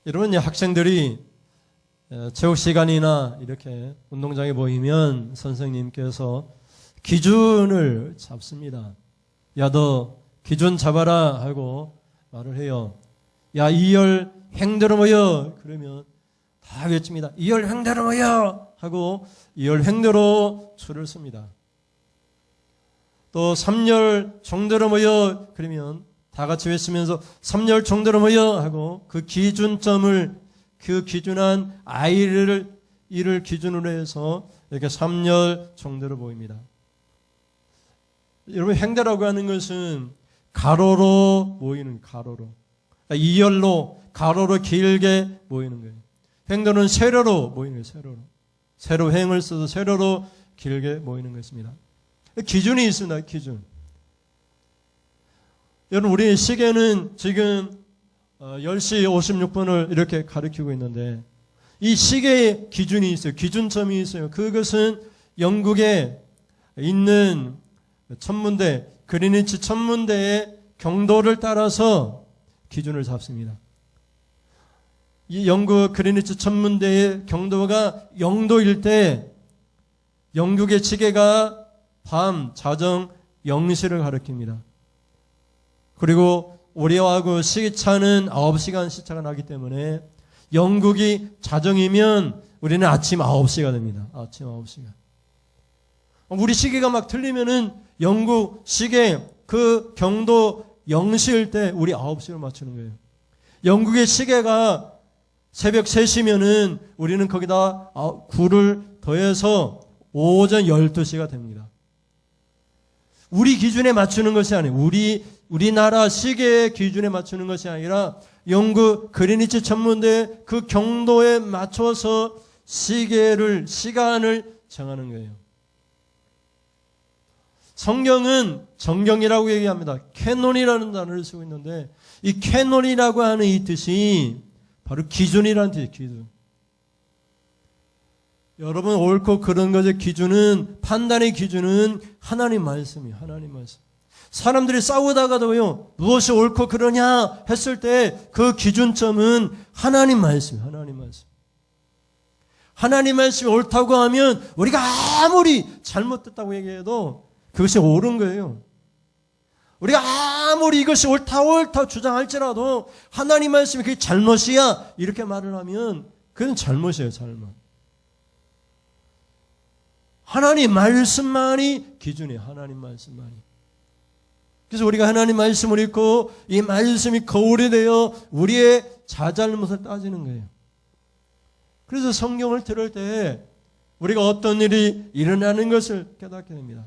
여러분, 학생들이 체육 시간이나 이렇게 운동장에 모이면 선생님께서 기준을 잡습니다. 야, 너 기준 잡아라 하고 말을 해요. 야, 2열 행대로 모여. 그러면 다 외칩니다. 2열 행대로 모여 하고 2열 행대로 줄을 씁니다. 또 3열 정대로 모여. 그러면 다 같이 외치면서 3열 정대로 모여 하고 그 기준점을, 그 기준한 이를 기준으로 해서 이렇게 3열 정대로 모입니다. 여러분, 행대라고 하는 것은 가로로 모이는, 가로로. 2열로, 가로로 길게 모이는 거예요. 행대는 세로로 모이는 거예요, 세로로. 세로행을 써서 세로로 길게 모이는 것입니다. 기준이 있습니다, 기준. 여러분, 우리 시계는 지금 10시 56분을 이렇게 가리키고 있는데 이 시계의 기준이 있어요. 기준점이 있어요. 그것은 영국에 있는 천문대, 그리니치 천문대의 경도를 따라서 기준을 잡습니다. 이 영국 그리니치 천문대의 경도가 0도일 때 영국의 시계가 밤 자정 0시를 가리킵니다. 그리고 우리하고 시차는 9시간 시차가 나기 때문에 영국이 자정이면 우리는 아침 9시가 됩니다. 아침 9시가. 우리 시계가 막 틀리면은 영국 시계 그 경도 0시일 때 우리 9시를 맞추는 거예요. 영국의 시계가 새벽 3시면은 우리는 거기다 9를 더해서 오전 12시가 됩니다. 우리 기준에 맞추는 것이 아니에요. 우리나라 시계의 기준에 맞추는 것이 아니라 영국 그리니치 천문대 그 경도에 맞춰서 시간을 정하는 거예요. 성경은 정경이라고 얘기합니다. 캐논이라는 단어를 쓰고 있는데 이 캐논이라고 하는 이 뜻이 바로 기준이라는 뜻이에요. 기준. 여러분, 옳고 그른 것의 기준은, 판단의 기준은 하나님 말씀이에요. 하나님 말씀. 사람들이 싸우다가도요, 무엇이 옳고 그러냐 했을 때 그 기준점은 하나님 말씀이에요. 하나님 말씀. 하나님 말씀이 옳다고 하면 우리가 아무리 잘못됐다고 얘기해도 그것이 옳은 거예요. 우리가 아무리 이것이 옳다 주장할지라도 하나님 말씀이 그게 잘못이야 이렇게 말을 하면 그건 잘못이에요. 잘못. 하나님 말씀만이 기준이에요. 하나님 말씀만이. 그래서 우리가 하나님 말씀을 읽고 이 말씀이 거울이 되어 우리의 자잘못을 따지는 거예요. 그래서 성경을 들을 때 우리가 어떤 일이 일어나는 것을 깨닫게 됩니다.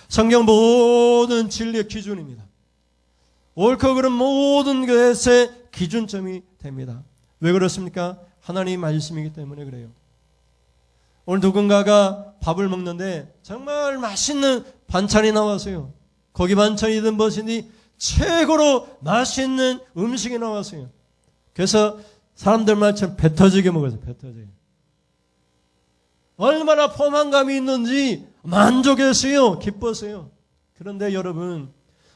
성경 모든 진리의 기준입니다. 옳고 그른 모든 것의 기준점이 됩니다. 왜 그렇습니까? 하나님 말씀이기 때문에 그래요. 오늘 누군가가 밥을 먹는데 정말 맛있는 반찬이 나왔어요. 고기 반찬이든 무엇이든 최고로 맛있는 음식이 나왔어요. 그래서 사람들 말처럼 배 터지게 먹었어요. 배 터지게. 얼마나 포만감이 있는지 만족했어요. 기뻤어요. 그런데 여러분,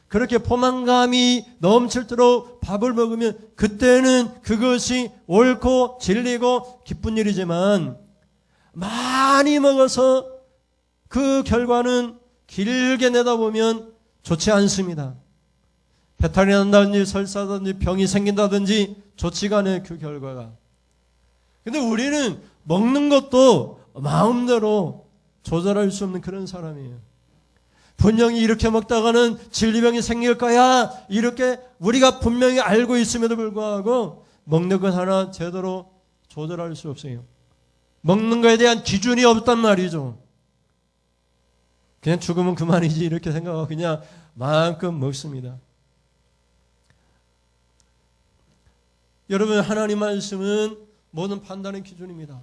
그렇게 포만감이 넘칠도록 밥을 먹으면 그때는 그것이 옳고 진리고 기쁜 일이지만 많이 먹어서 그 결과는 길게 내다보면 좋지 않습니다. 배탈이 난다든지 설사든지 병이 생긴다든지 좋지가 않아요. 그 결과가. 근데 우리는 먹는 것도 마음대로 조절할 수 없는 그런 사람이에요. 분명히 이렇게 먹다가는 진리병이 생길 거야 이렇게 우리가 분명히 알고 있음에도 불구하고 먹는 것 하나 제대로 조절할 수 없어요. 먹는 것에 대한 기준이 없단 말이죠. 그냥 죽으면 그만이지 이렇게 생각하고 그냥 마음껏 먹습니다. 여러분, 하나님 말씀은 모든 판단의 기준입니다.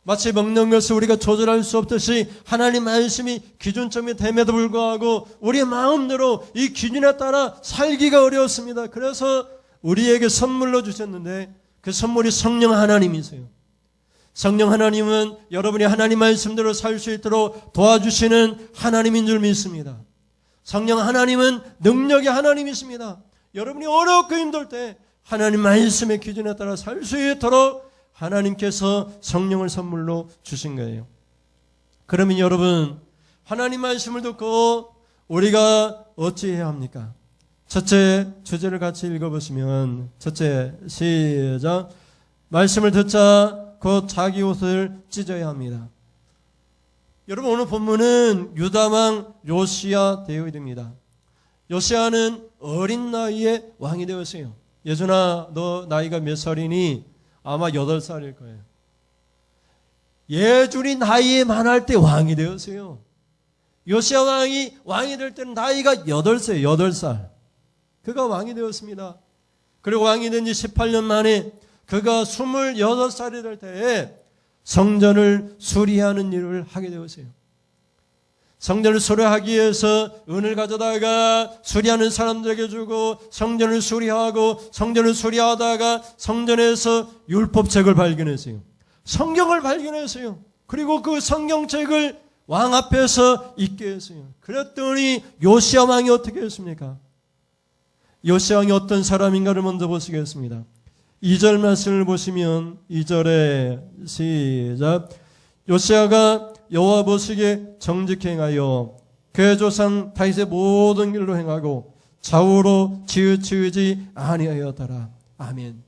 마치 먹는 것을 우리가 조절할 수 없듯이 하나님 말씀이 기준점이 됨에도 불구하고 우리의 마음대로 이 기준에 따라 살기가 어려웠습니다. 그래서 우리에게 선물로 주셨는데 그 선물이 성령 하나님이세요. 성령 하나님은 여러분이 하나님 말씀대로 살 수 있도록 도와주시는 하나님인 줄 믿습니다. 성령 하나님은 능력의 하나님이십니다. 여러분이 어렵고 힘들 때 하나님 말씀의 기준에 따라 살 수 있도록 하나님께서 성령을 선물로 주신 거예요. 그러면 여러분, 하나님 말씀을 듣고 우리가 어찌해야 합니까? 첫째 주제를 같이 읽어보시면, 첫째, 시작. 말씀을 듣자 곧 자기 옷을 찢어야 합니다. 여러분, 오늘 본문은 유다왕 요시야 다윗입니다. 요시야는 어린 나이에 왕이 되었어요. 예준아, 너 나이가 몇 살이니? 아마 8살일 거예요. 예준이 나이에 많을 때 왕이 되었어요. 요시야 왕이 될 때는 나이가 8살, 8살. 그가 왕이 되었습니다. 그리고 왕이 된 지 18년 만에 그가 26살이 될 때에 성전을 수리하는 일을 하게 되었어요. 성전을 수리하기 위해서 은을 가져다가 수리하는 사람들에게 주고 성전을 수리하고, 성전을 수리하다가 성전에서 율법책을 발견했어요. 성경을 발견했어요. 그리고 그 성경책을 왕 앞에서 읽게 했어요. 그랬더니 요시야 왕이 어떻게 했습니까? 요시야 왕이 어떤 사람인가를 먼저 보시겠습니다. 2절 말씀을 보시면 2절에 시작. 요시야가 여호와 보시기에 정직히 행하여 그의 조상 다윗의 모든 길로 행하고 좌우로 치우치지 아니하였더라. 아멘.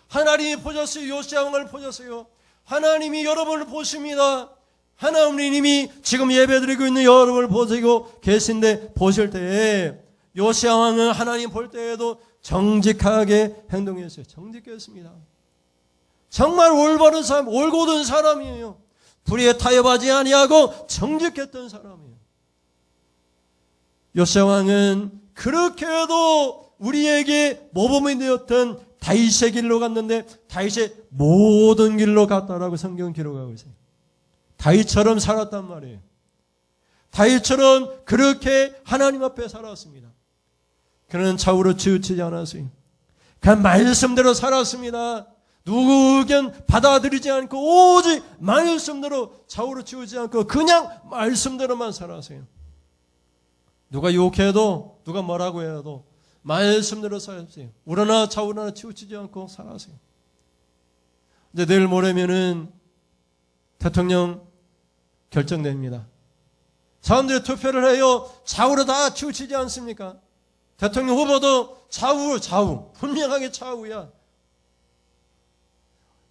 하나님이 보셨어요. 요시야 왕을 보셨어요. 하나님이 여러분을 보십니다. 하나님이 지금 예배드리고 있는 여러분을 보시고 계신데, 보실 때에 요시야 왕은 하나님 볼 때에도 정직하게 행동했어요. 정직했습니다. 정말 올바른 사람, 올곧은 사람이에요. 불의에 타협하지 아니하고 정직했던 사람이에요. 요시야 왕은 그렇게 해도 우리에게 모범이 되었던 다윗의 길로 갔는데 다윗의 모든 길로 갔다라고 성경 기록하고 있어요. 다윗처럼 살았단 말이에요. 다윗처럼 그렇게 하나님 앞에 살았습니다. 그는 좌우로 치우치지 않았어요. 그 말씀대로 살았습니다. 누구 의견 받아들이지 않고 오직 말씀대로 좌우로 치우치지 않고 그냥 말씀대로만 살았어요. 누가 욕해도 누가 뭐라고 해도 말씀대로 살았어요. 우러나 좌우나 치우치지 않고 살았어요. 이제 내일 모레면은 대통령 결정됩니다. 사람들이 투표를 해요. 좌우로 다 치우치지 않습니까? 대통령 후보도 좌우 분명하게 좌우야.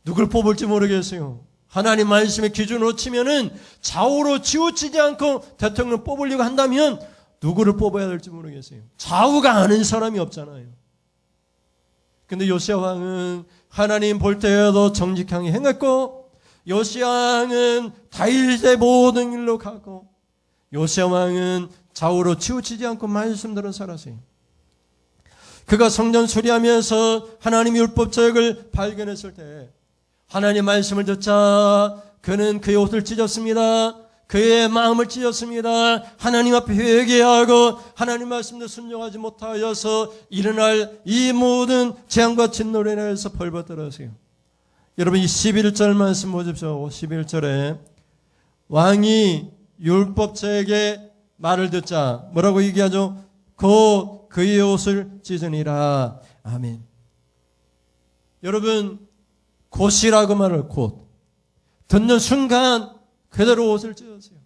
누굴 뽑을지 모르겠어요. 하나님 말씀의 기준으로 치면은 좌우로 치우치지 않고 대통령 뽑으려고 한다면 누구를 뽑아야 될지 모르겠어요. 좌우가 아는 사람이 없잖아요. 근데 요시야 왕은 하나님 볼 때에도 정직하게 행했고, 요시야 왕은 다윗의 모든 길로 가고, 요시야 왕은 좌우로 치우치지 않고 말씀대로 살았어요. 그가 성전 수리하면서 하나님의 율법책을 발견했을 때 하나님 말씀을 듣자 그는 그의 옷을 찢었습니다. 그의 마음을 찢었습니다. 하나님 앞에 회개하고 하나님 말씀도 순종하지 못하여서 일어날 이 모든 재앙과 진노로 인해서 벌받들었어요. 여러분, 이 11절 말씀 보십시오. 11절에 왕이 율법책의 말을 듣자 뭐라고 얘기하죠? 곧 그의 옷을 찢으니라. 아멘. 여러분, 곧이라고 말을 곧 듣는 순간 그대로 옷을 찢었어요.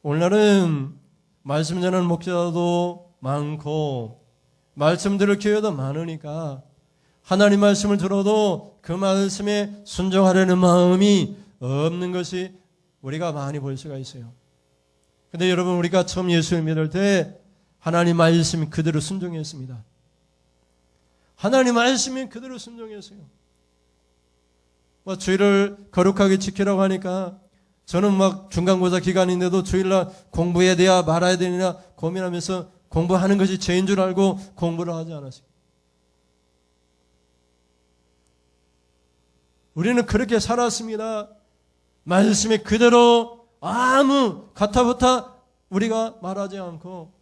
오늘날은 말씀 전하는 목사도 많고 말씀 들을 기회도 많으니까 하나님 말씀을 들어도 그 말씀에 순종하려는 마음이 없는 것이 우리가 많이 볼 수가 있어요. 근데 여러분, 우리가 처음 예수를 믿을 때 하나님 말씀이 그대로 순종했습니다. 하나님 말씀이 그대로 순종했어요. 주일을 거룩하게 지키라고 하니까 저는 중간고사 기간인데도 주일날 공부해야 돼야 말아야 되느냐 고민하면서 공부하는 것이 죄인 줄 알고 공부를 하지 않았어요. 우리는 그렇게 살았습니다. 말씀이 그대로 아무 가타부타 우리가 말하지 않고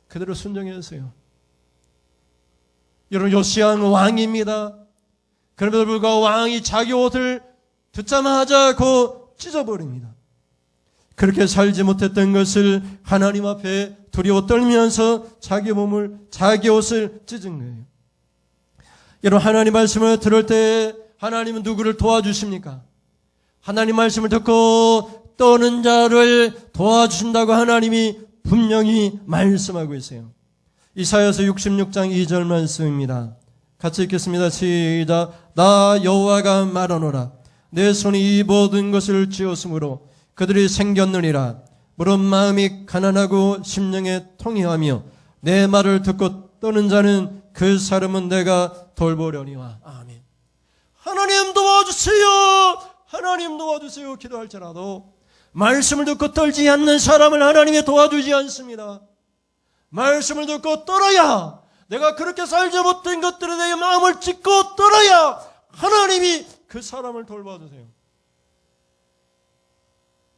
그대로 순종했어요. 여러분, 요시야는 왕입니다. 그럼에도 불구하고 왕이 자기 옷을 듣자마자 찢어버립니다. 그렇게 살지 못했던 것을 하나님 앞에 두려워 떨면서 자기 몸을, 자기 옷을 찢은 거예요. 여러분, 하나님 말씀을 들을 때 하나님은 누구를 도와주십니까? 하나님 말씀을 듣고 떠는 자를 도와주신다고 하나님이 분명히 말씀하고 있어요. 이사야서 66장 2절 말씀입니다. 같이 읽겠습니다. 시작. 나 여호와가 말하노라. 내 손이 이 모든 것을 지었으므로 그들이 생겼느니라. 물은 마음이 가난하고 심령에 통회하며 내 말을 듣고 떠는 자는 그 사람은 내가 돌보려니와. 아멘. 하나님 도와주세요. 하나님 도와주세요. 기도할지라도 말씀을 듣고 떨지 않는 사람을 하나님이 도와주지 않습니다. 말씀을 듣고 떨어야, 내가 그렇게 살지 못한 것들에 대해 마음을 찢고 떨어야 하나님이 그 사람을 돌봐주세요.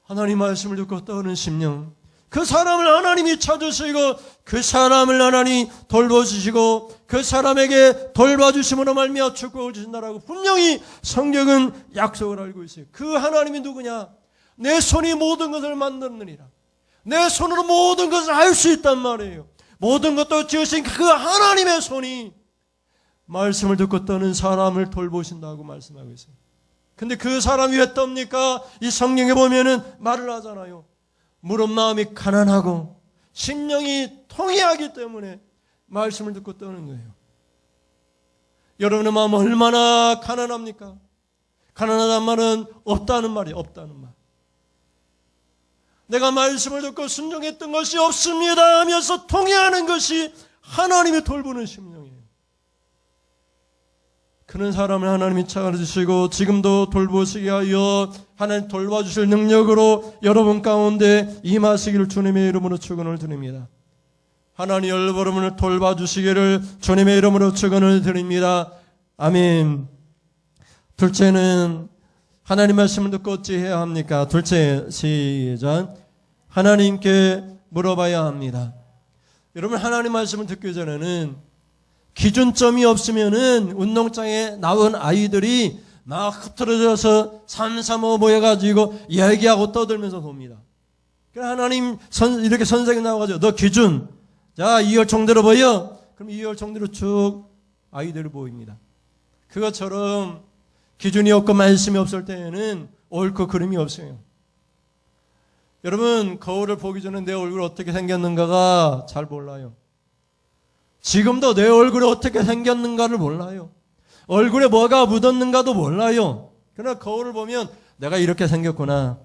하나님 말씀을 듣고 떠는 심령, 그 사람을 하나님이 찾으시고 그 사람을 하나님이 돌봐주시고 그 사람에게 돌봐주심으로 말미암아 축복을 주신다라고 분명히 성경은 약속을 알고 있어요. 그 하나님이 누구냐? 내 손이 모든 것을 만들느니라. 내 손으로 모든 것을 할 수 있단 말이에요. 모든 것도 지으신 그 하나님의 손이 말씀을 듣고 떠는 사람을 돌보신다고 말씀하고 있어요. 근데 그 사람이 왜 떱니까? 이 성경에 보면은 말을 하잖아요. 물은 마음이 가난하고 심령이 통회하기 때문에 말씀을 듣고 떠는 거예요. 여러분의 마음은 얼마나 가난합니까? 가난하다는 말은 없다는 말이에요. 없다는 말. 내가 말씀을 듣고 순종했던 것이 없습니다 하면서 통회하는 것이 하나님이 돌보는 심령이에요. 그런 사람을 하나님이 찾아주시고 지금도 돌보시게 하여 하나님 돌봐주실 능력으로 여러분 가운데 임하시기를 주님의 이름으로 축원을 드립니다. 하나님 여러분을 돌봐주시기를 주님의 이름으로 축원을 드립니다. 아멘. 둘째는 하나님 말씀을 듣고 어찌 해야 합니까? 둘째, 시작. 하나님께 물어봐야 합니다. 여러분, 하나님 말씀을 듣기 전에는 기준점이 없으면은 운동장에 나온 아이들이 막 흐트러져서 3, 3, 5 모여가지고 얘기하고 떠들면서 봅니다. 그래서 하나님 이렇게 선생님 나와가지고 너 기준, 자 2열 총대로 보여. 그럼 2열 총대로 쭉 아이들이 보입니다. 그것처럼 기준이 없고 말씀이 없을 때에는 옳고 그름이 없어요. 여러분, 거울을 보기 전에 내 얼굴이 어떻게 생겼는가가 잘 몰라요. 지금도 내 얼굴이 어떻게 생겼는가를 몰라요. 얼굴에 뭐가 묻었는가도 몰라요. 그러나 거울을 보면 내가 이렇게 생겼구나.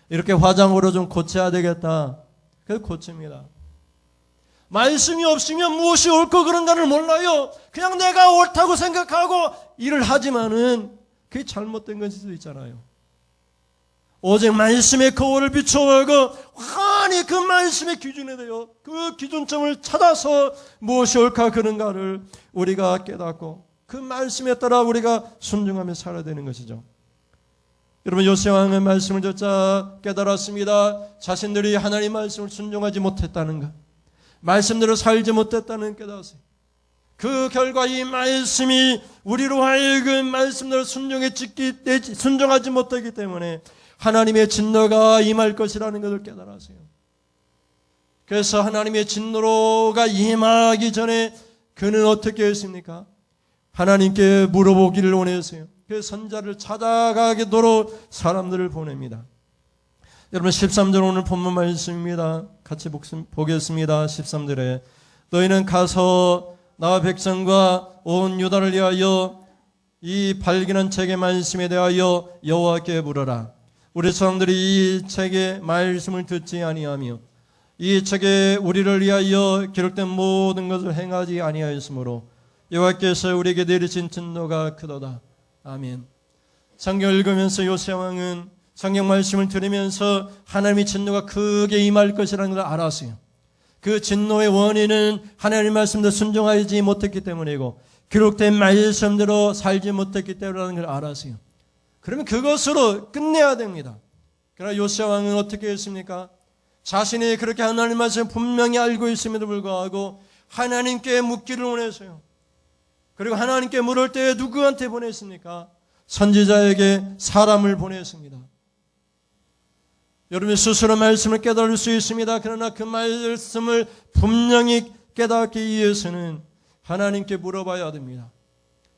이렇게 화장으로 좀 고쳐야 되겠다. 그래서 고칩니다. 말씀이 없으면 무엇이 옳고 그런가를 몰라요. 그냥 내가 옳다고 생각하고 일을 하지만은 그게 잘못된 것일 수도 있잖아요. 오직 말씀의 거울을 비춰보고 환히 그 말씀의 기준에 대해 그 기준점을 찾아서 무엇이 옳고 그런가를 우리가 깨닫고 그 말씀에 따라 우리가 순종하며 살아야 되는 것이죠. 여러분, 요새 왕의 말씀을 듣자 깨달았습니다. 자신들이 하나님 말씀을 순종하지 못했다는 것, 말씀대로 살지 못했다는 깨달았어요. 그 결과 이 말씀이 우리로 하여금 말씀대로 순종하지 못하기 때문에 하나님의 진노가 임할 것이라는 것을 깨달았어요. 그래서 하나님의 진노가 임하기 전에 그는 어떻게 했습니까? 하나님께 물어보기를 원했어요. 그 선자를 찾아가도록 사람들을 보냅니다. 여러분, 13절 오늘 본문 말씀입니다. 같이 보겠습니다. 13절에 너희는 가서 나와 백성과 온 유다를 위하여 이 발견한 책의 말씀에 대하여 여호와께 물어라. 우리 사람들이 이 책의 말씀을 듣지 아니하며 이 책에 우리를 위하여 기록된 모든 것을 행하지 아니하였으므로 여호와께서 우리에게 내리신 진노가 크도다. 아멘. 성경을 읽으면서 요시야 왕은 성경 말씀을 들으면서 하나님의 진노가 크게 임할 것이라는 걸 알았어요. 그 진노의 원인은 하나님의 말씀대로 순종하지 못했기 때문이고 기록된 말씀대로 살지 못했기 때문이라는 걸 알았어요. 그러면 그것으로 끝내야 됩니다. 그러나 요시야 왕은 어떻게 했습니까? 자신이 그렇게 하나님 말씀을 분명히 알고 있음에도 불구하고 하나님께 묻기를 원했어요. 그리고 하나님께 물을 때 누구한테 보냈습니까? 선지자에게 사람을 보냈습니다. 여러분 스스로 말씀을 깨달을 수 있습니다. 그러나 그 말씀을 분명히 깨닫기 위해서는 하나님께 물어봐야 됩니다.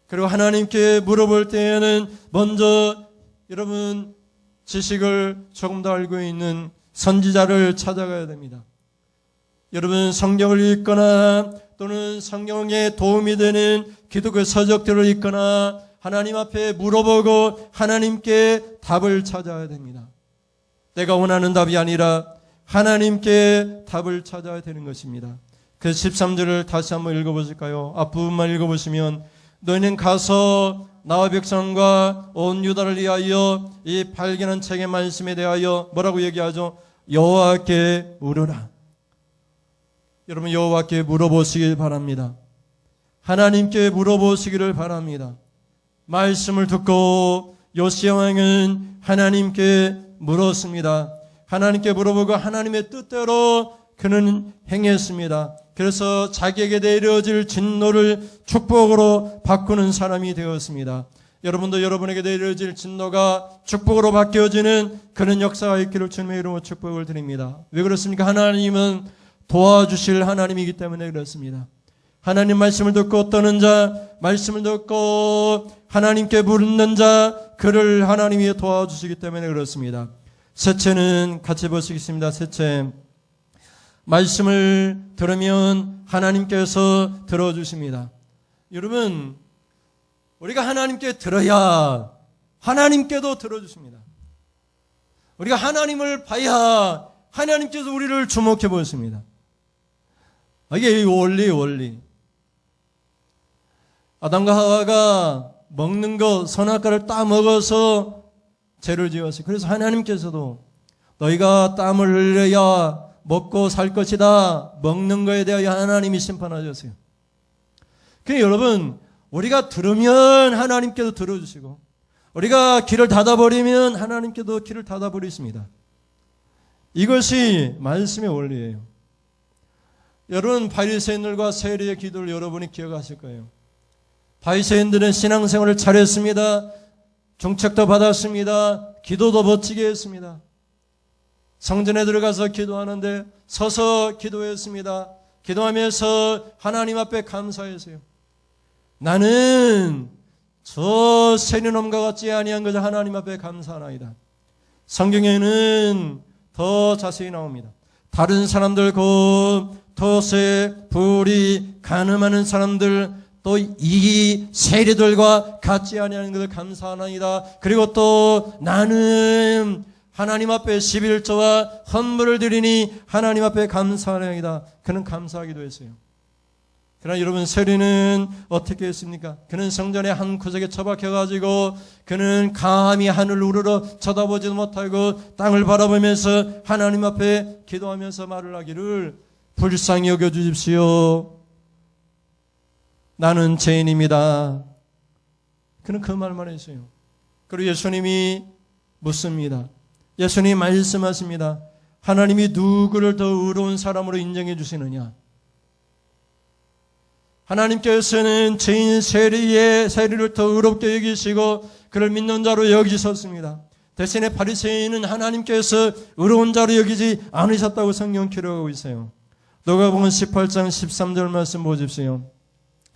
그리고 하나님께 물어볼 때에는 먼저 여러분 지식을 조금 더 알고 있는 선지자를 찾아가야 됩니다. 여러분 성경을 읽거나 또는 성경에 도움이 되는 기독교 서적들을 읽거나 하나님 앞에 물어보고 하나님께 답을 찾아야 됩니다. 내가 원하는 답이 아니라 하나님께 답을 찾아야 되는 것입니다. 그 13절을 다시 한번 읽어보실까요? 앞부분만 읽어보시면 너희는 가서 나와 백성과 온 유다를 위하여 이 발견한 책의 말씀에 대하여 뭐라고 얘기하죠? 여호와께 물으라. 여러분 여호와께 물어보시길 바랍니다. 하나님께 물어보시기를 바랍니다. 말씀을 듣고 요시야 왕은 하나님께 물었습니다. 하나님께 물어보고 하나님의 뜻대로 그는 행했습니다. 그래서 자기에게 내려질 진노를 축복으로 바꾸는 사람이 되었습니다. 여러분도 여러분에게 내려질 진노가 축복으로 바뀌어지는 그런 역사가 있기를 주님의 이름으로 축복을 드립니다. 왜 그렇습니까? 하나님은 도와주실 하나님이기 때문에 그렇습니다. 하나님 말씀을 듣고 떠는 자, 말씀을 듣고 하나님께 묻는 자, 그를 하나님이 도와주시기 때문에 그렇습니다. 셋째는 같이 보시겠습니다. 셋째, 말씀을 들으면 하나님께서 들어주십니다. 여러분, 우리가 하나님께 들어야 하나님께도 들어주십니다. 우리가 하나님을 봐야 하나님께서 우리를 주목해 보십니다. 이게 원리. 아담과 하와가 먹는 거 선악과를 따 먹어서 죄를 지었어요. 그래서 하나님께서도 너희가 땀을 흘려야 먹고 살 것이다. 먹는 거에 대하여 하나님이 심판하셨어요. 그러니까 여러분, 우리가 들으면 하나님께도 들어주시고 우리가 귀를 닫아버리면 하나님께도 귀를 닫아버리십니다. 이것이 말씀의 원리예요. 여러분, 바리새인들과 세리의 기도를 여러분이 기억하실 거예요. 바리새인들은 신앙생활을 잘했습니다. 중책도 받았습니다. 기도도 멋지게 했습니다. 성전에 들어가서 기도하는데 서서 기도했습니다. 기도하면서 하나님 앞에 감사했어요. 나는 저 세리놈과 같지 아니한 것을 하나님 앞에 감사하나이다. 성경에는 더 자세히 나옵니다. 다른 사람들 곧 토세, 불이, 간음하는 사람들 또 이 세리들과 같지 아니하는 것을 감사하나이다. 그리고 또 나는 하나님 앞에 11조와 헌물을 드리니 하나님 앞에 감사하나이다. 그는 감사하기도 했어요. 그러나 여러분, 세리는 어떻게 했습니까? 그는 성전의 한 구석에 처박혀가지고 그는 감히 하늘을 우러러 쳐다보지도 못하고 땅을 바라보면서 하나님 앞에 기도하면서 말을 하기를 불쌍히 여겨주십시오. 나는 죄인입니다. 그는 그 말만 했어요. 그리고 예수님이 묻습니다. 예수님이 말씀하십니다. 하나님이 누구를 더 의로운 사람으로 인정해 주시느냐? 하나님께서는 죄인 세리를 더 의롭게 여기시고 그를 믿는 자로 여기셨습니다. 대신에 바리새인은 하나님께서 의로운 자로 여기지 않으셨다고 성경 기록하고 있어요. 누가복음 18장 13절 말씀 보십시오.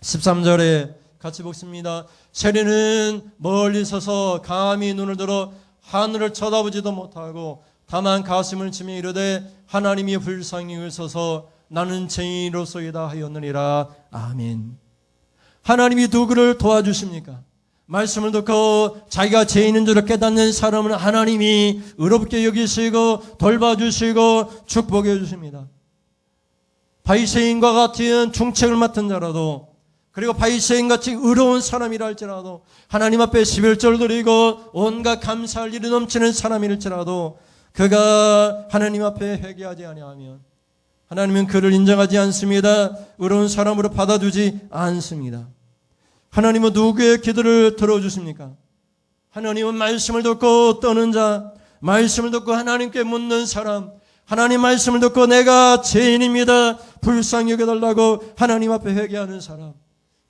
13절에 같이 보겠습니다. 세리는 멀리 서서 감히 눈을 들어 하늘을 쳐다보지도 못하고 다만 가슴을 치며 이르되 하나님이 불쌍히 여기소서 나는 죄인으로소이다 하였느니라. 아멘. 하나님이 누구를 도와주십니까? 말씀을 듣고 자기가 죄인인 줄을 깨닫는 사람은 하나님이 의롭게 여기시고 돌봐주시고 축복해 주십니다. 바리새인과 같은 중책을 맡은 자라도, 그리고 바리새인같이 의로운 사람이라 할지라도, 하나님 앞에 11절 드리고 온갖 감사할 일이 넘치는 사람일지라도 그가 하나님 앞에 회개하지 아니하면 하나님은 그를 인정하지 않습니다. 의로운 사람으로 받아주지 않습니다. 하나님은 누구의 기도를 들어주십니까? 하나님은 말씀을 듣고 떠는 자, 말씀을 듣고 하나님께 묻는 사람, 하나님 말씀을 듣고 내가 죄인입니다, 불쌍히 여겨달라고 하나님 앞에 회개하는 사람,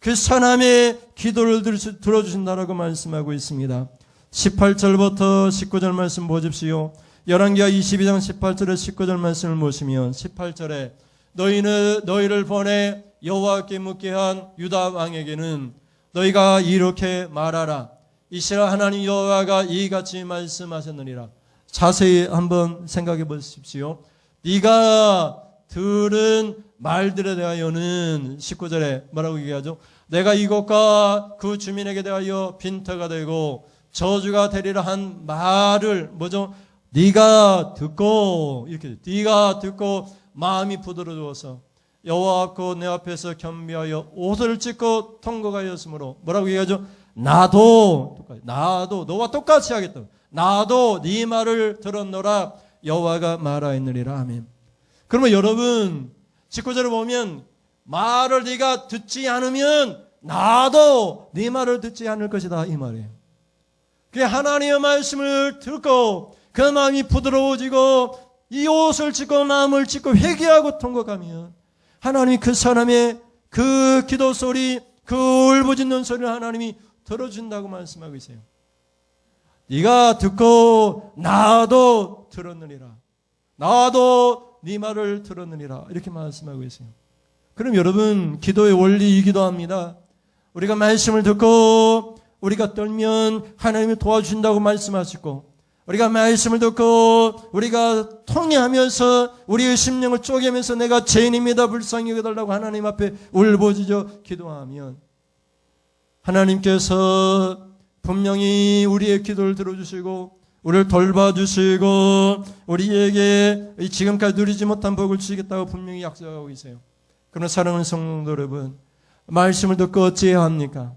그 사람의 기도를 들어주신다라고 말씀하고 있습니다. 18절부터 19절 말씀 보십시오. 열왕기하 22장 18절에 19절 말씀을 보시면 18절에 너희를 보내 여호와께 묻게 한 유다 왕에게는 너희가 이렇게 말하라. 이스라엘 하나님 여호와가 이같이 말씀하셨느니라. 자세히 한번 생각해 보십시오. 네가 들은 말들에 대하여는 19절에 뭐라고 얘기하죠? 내가 이곳과 그 주민에게 대하여 빈터가 되고 저주가 되리라 한 말을 뭐죠? 네가 듣고 이렇게 네가 듣고 마음이 부드러워서 여호와 앞고 내 앞에서 겸비하여 옷을 찢고 통곡하였으므로 뭐라고 얘기하죠? 나도 너와 똑같이 하겠다. 나도 네 말을 들었노라 여호와가 말하였느니라. 아멘. 그러면 여러분 19절을 보면 말을 네가 듣지 않으면 나도 네 말을 듣지 않을 것이다 이 말이에요. 그 하나님의 말씀을 듣고 그 마음이 부드러워지고 이 옷을 찢고 마음을 찢고 회개하고 통곡하면 하나님이 그 사람의 그 기도 소리, 그 울부짖는 소리를 하나님이 들어준다고 말씀하고 있어요. 네가 듣고 나도 들었느니라. 나도 네 말을 들었느니라. 이렇게 말씀하고 있어요. 그럼 여러분 기도의 원리이기도 합니다. 우리가 말씀을 듣고 우리가 떨면 하나님이 도와준다고 말씀하시고 우리가 말씀을 듣고 우리가 통회하면서 우리의 심령을 쪼개면서 내가 죄인입니다 불쌍히 여겨달라고 하나님 앞에 울부짖어 기도하면 하나님께서 분명히 우리의 기도를 들어주시고 우리를 돌봐주시고 우리에게 지금까지 누리지 못한 복을 주시겠다고 분명히 약속하고 있어요. 그러나 사랑하는 성도 여러분, 말씀을 듣고 어찌해야 합니까?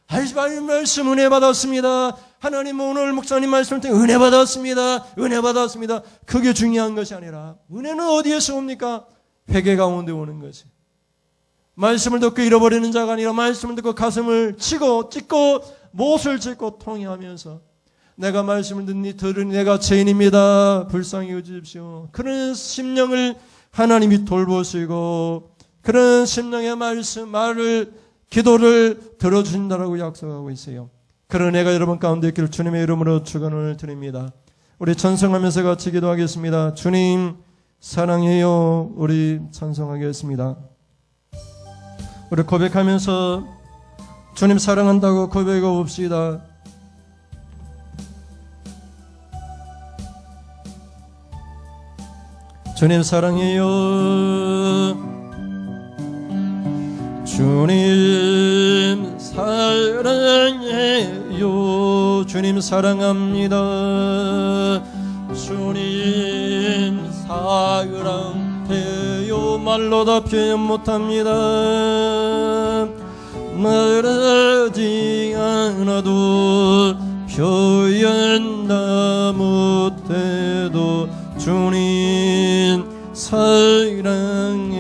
하나님 말씀 은혜 받았습니다. 하나님 오늘 목사님 말씀을 통해 은혜 받았습니다. 은혜 받았습니다. 그게 중요한 것이 아니라 은혜는 어디에서 옵니까? 회개 가운데 오는 것이. 말씀을 듣고 잃어버리는 자가 아니라 말씀을 듣고 가슴을 치고 찢고 못을 찢고 통회하면서 내가 말씀을 들으니 내가 죄인입니다. 불쌍히 여주십시오. 그런 심령을 하나님이 돌보시고 그런 심령의 말을 기도를 들어주신다라고 약속하고 있어요. 그런 은혜가 여러분 가운데 있기를 주님의 이름으로 축원을 드립니다. 우리 찬송하면서 같이 기도하겠습니다. 주님 사랑해요. 우리 찬송하겠습니다. 우리 고백하면서 주님 사랑한다고 고백해 봅시다. 주님 사랑해요. 주님 사랑해요. 주님 사랑합니다. 주님 사랑해요. 말로 다 표현 못합니다. 말하지 않아도 표현 다 못해도 주님 사랑해요.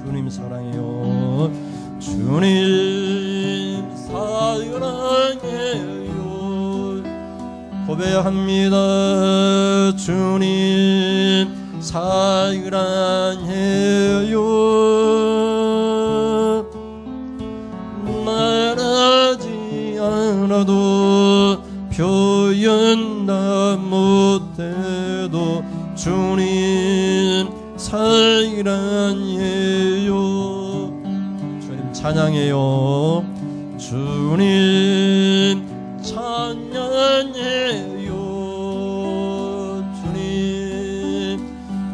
주님 사랑해요. 주님 사랑해요. 고백합니다. 주님 사랑해요. 말하지 않아도 표현 다 못해도 주님 사랑해요. 주님 찬양해요. 주님 찬양해요.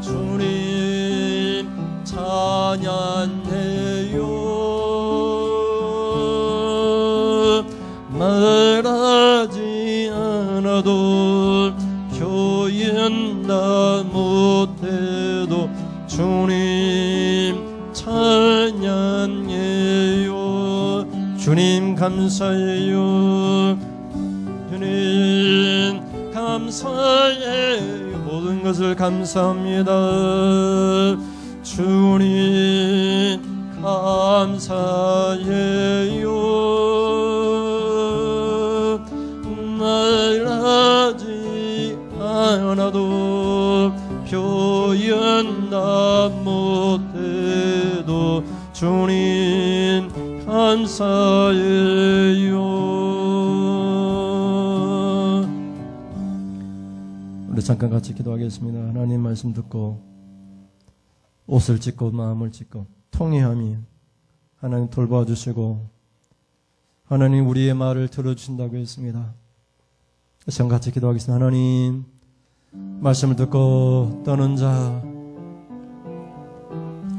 주님 찬양해요. 말하지 않아도 표현 다 못해도 주님 찬양해요. 주님 감사해요. 주님 감사해요. 모든 것을 감사합니다. 주님 감사해요. 말하지 않아도 표현 다 못해도 주님 감사해요. 잠깐 같이 기도하겠습니다. 하나님 말씀 듣고 옷을 찢고 마음을 찢고 통회함이 하나님 돌봐 주시고 하나님 우리의 말을 들어주신다고 했습니다. 잠깐 같이 기도하겠습니다. 하나님 말씀을 듣고 떠는 자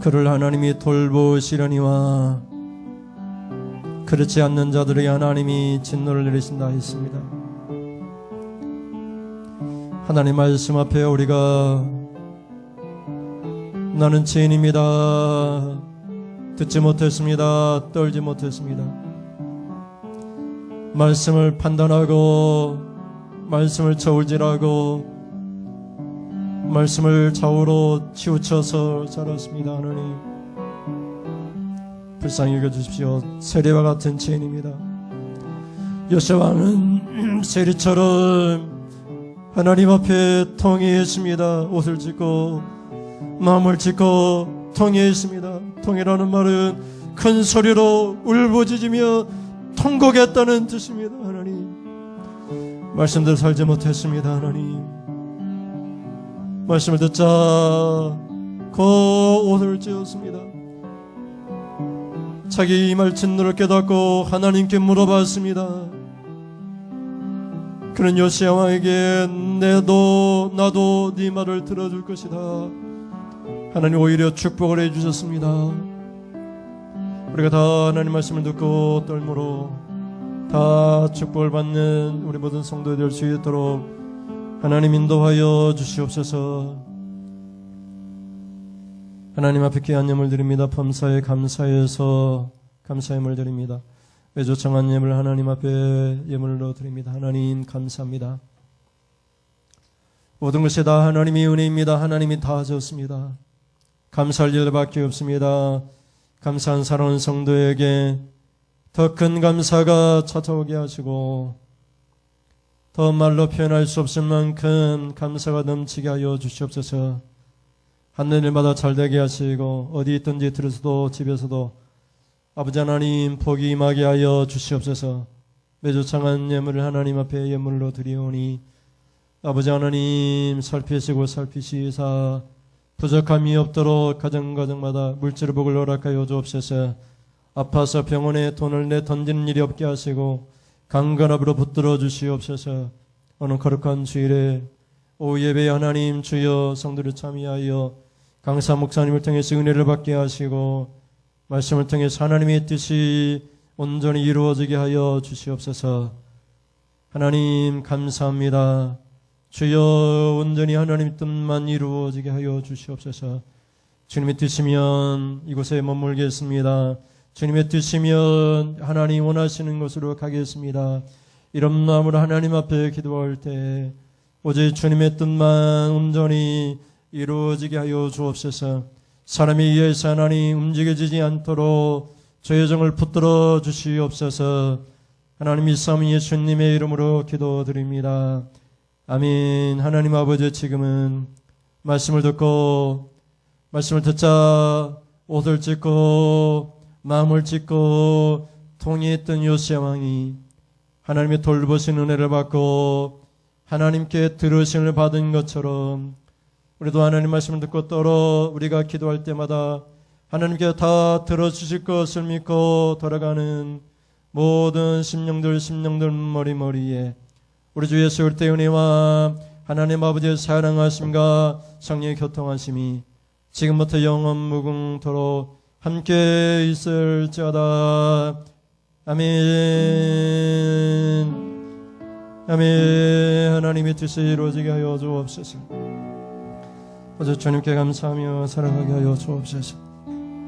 그를 하나님이 돌보시려니와 그렇지 않는 자들에게 하나님이 진노를 내리신다 했습니다. 하나님 말씀 앞에 우리가 나는 죄인입니다. 듣지 못했습니다. 떨지 못했습니다. 말씀을 판단하고 말씀을 저울질하고 말씀을 좌우로 치우쳐서 자랐습니다. 하나님 불쌍히 여겨주십시오. 세리와 같은 죄인입니다. 요새 왕은 세리처럼 하나님 앞에 통회했습니다. 옷을 찢고 마음을 찢고 통회했습니다. 통회라는 말은 큰 소리로 울부짖으며 통곡했다는 뜻입니다. 하나님 말씀대로 살지 못했습니다. 하나님 말씀을 듣자 그 옷을 찢었습니다. 자기 임할 진노를 깨닫고 하나님께 물어봤습니다. 그는 요시야 왕에게 나도 네 말을 들어줄 것이다. 하나님 오히려 축복을 해주셨습니다. 우리가 다 하나님 말씀을 듣고 떨므로 다 축복을 받는 우리 모든 성도들 될 수 있도록 하나님 인도하여 주시옵소서. 하나님 앞에 귀한 예물 드립니다. 범사에 감사해서 감사의 예물 드립니다. 매주 정한 예물 하나님 앞에 예물로 드립니다. 하나님 감사합니다. 모든 것이 다 하나님의 은혜입니다. 하나님이 다 하셨습니다. 감사할 일밖에 없습니다. 감사한 사랑하는 성도에게 더 큰 감사가 찾아오게 하시고 더 말로 표현할 수 없을 만큼 감사가 넘치게 하여 주시옵소서. 하는 일마다 잘되게 하시고 어디 있든지 들에서도 집에서도 아버지 하나님 복이 임하게 하여 주시옵소서. 매주 창한 예물을 하나님 앞에 예물로 드리오니 아버지 하나님 살피시사 부족함이 없도록 가정마다 물질의 복을 허락하여 주옵소서. 아파서 병원에 돈을 던지는 일이 없게 하시고 강건함으로 붙들어 주시옵소서. 오늘 거룩한 주일에 오후 예배에 하나님 주여 성도를 참여하여 강사 목사님을 통해서 은혜를 받게 하시고 말씀을 통해서 하나님의 뜻이 온전히 이루어지게 하여 주시옵소서. 하나님 감사합니다. 주여 온전히 하나님의 뜻만 이루어지게 하여 주시옵소서. 주님의 뜻이면 이곳에 머물겠습니다. 주님의 뜻이면 하나님 원하시는 곳으로 가겠습니다. 이런 마음으로 하나님 앞에 기도할 때 오직 주님의 뜻만 온전히 이루어지게 하여 주옵소서. 사람에 의해서 하나님 움직여지지 않도록 저의 정을 붙들어 주시옵소서. 하나님 이 싸움 예수님의 이름으로 기도드립니다. 아멘. 하나님 아버지 지금은 말씀을 듣고 말씀을 듣자 옷을 찢고 마음을 찢고 통회했던 요시야 왕이 하나님의 돌보신 은혜를 받고 하나님께 들으심을 받은 것처럼 우리도 하나님 말씀을 듣고 떨어 우리가 기도할 때마다 하나님께 다 들어주실 것을 믿고 돌아가는 모든 심령들 머리머리에 우리 주 예수 그리스도의 은혜와 하나님 아버지의 사랑하심과 성령의 교통하심이 지금부터 영원 무궁토록 함께 있을지어다. 아멘. 아멘. 하나님의 뜻이 이루어지게 하여 주옵소서. 어제 주님께 감사하며 살아가게 하여 주옵소서.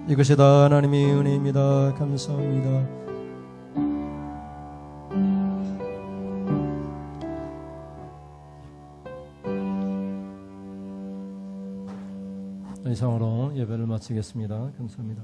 이것이 다 하나님의 은혜입니다. 감사합니다. 이상으로 예배를 마치겠습니다. 감사합니다.